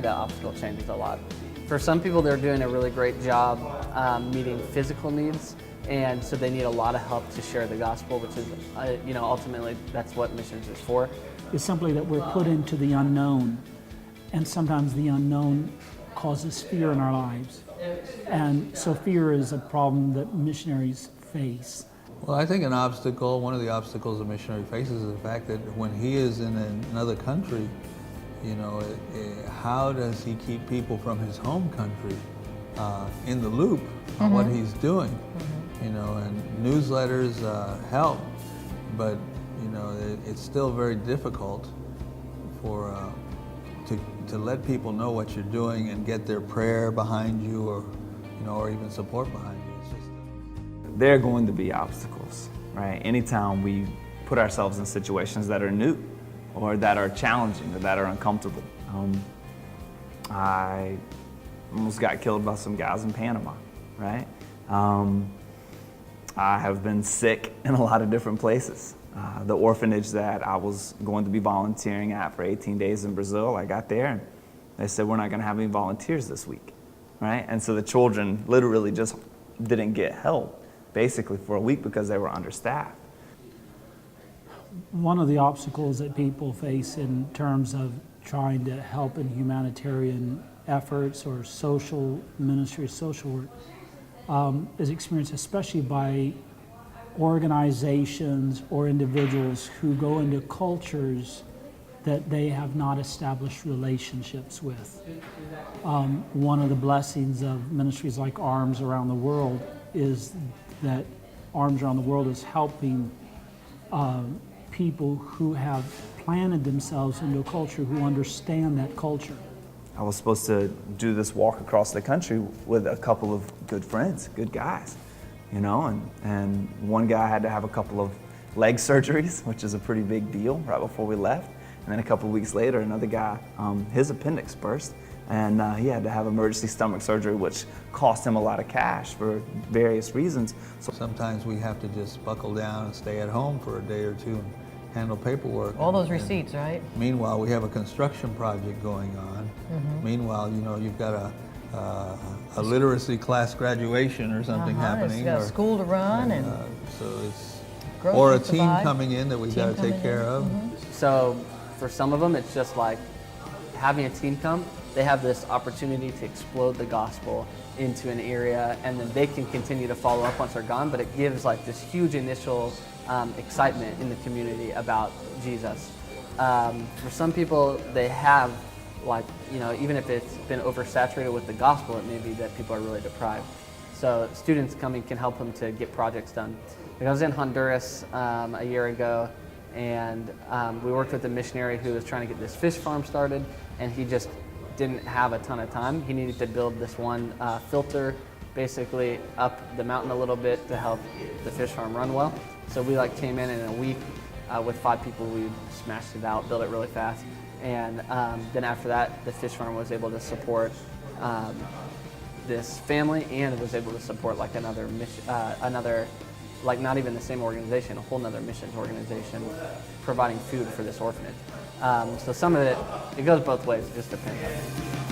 that obstacle changes a lot. For some people, they're doing a really great job meeting physical needs, and so they need a lot of help to share the gospel, which is, ultimately that's what missions is for. It's simply that we're put into the unknown, and sometimes the unknown causes fear in our lives. And so fear is a problem that missionaries face. Well, I think one of the obstacles a missionary faces is the fact that when he is in another country, how does he keep people from his home country in the loop on what he's doing? And newsletters help, but it's still very difficult to let people know what you're doing and get their prayer behind you, or even support behind you. It's just there are going to be obstacles, right? Anytime we put ourselves in situations that are new, or that are challenging, or that are uncomfortable. I almost got killed by some guys in Panama, right? I have been sick in a lot of different places. The orphanage that I was going to be volunteering at for 18 days in Brazil, I got there and they said, we're not gonna have any volunteers this week, right? And so the children literally just didn't get help, basically for a week because they were understaffed. One of the obstacles that people face in terms of trying to help in humanitarian efforts or social ministry, social work, is experienced especially by organizations or individuals who go into cultures that they have not established relationships with. One of the blessings of ministries like Arms Around the World is that Arms Around the World is helping people who have planted themselves into a culture who understand that culture. I was supposed to do this walk across the country with a couple of good friends, good guys, and one guy had to have a couple of leg surgeries, which is a pretty big deal, right before we left. And then a couple of weeks later, another guy, his appendix burst, and he had to have emergency stomach surgery, which cost him a lot of cash for various reasons. So sometimes we have to just buckle down and stay at home for a day or two and handle paperwork. All those receipts, right? Meanwhile, we have a construction project going on. Meanwhile, you've got a literacy class graduation or something happening. You've got a school to run, and so it's groceries or a to team buy. coming in that we've got to take care of. So for some of them, it's just like having a team come, they have this opportunity to explode the gospel into an area, and then they can continue to follow up once they're gone, but it gives like this huge initial excitement in the community about Jesus. For some people, they have even if it's been oversaturated with the gospel, it may be that people are really deprived. So students coming can help them to get projects done. I was in Honduras a year ago, and we worked with a missionary who was trying to get this fish farm started, and he just didn't have a ton of time. He needed to build this one filter basically up the mountain a little bit to help the fish farm run well. So we came in a week with 5 people. We smashed it out, built it really fast, and then after that, the fish farm was able to support this family, and it was able to support another mission, not even the same organization, a whole nother missions organization providing food for this orphanage. So some of it goes both ways, it just depends.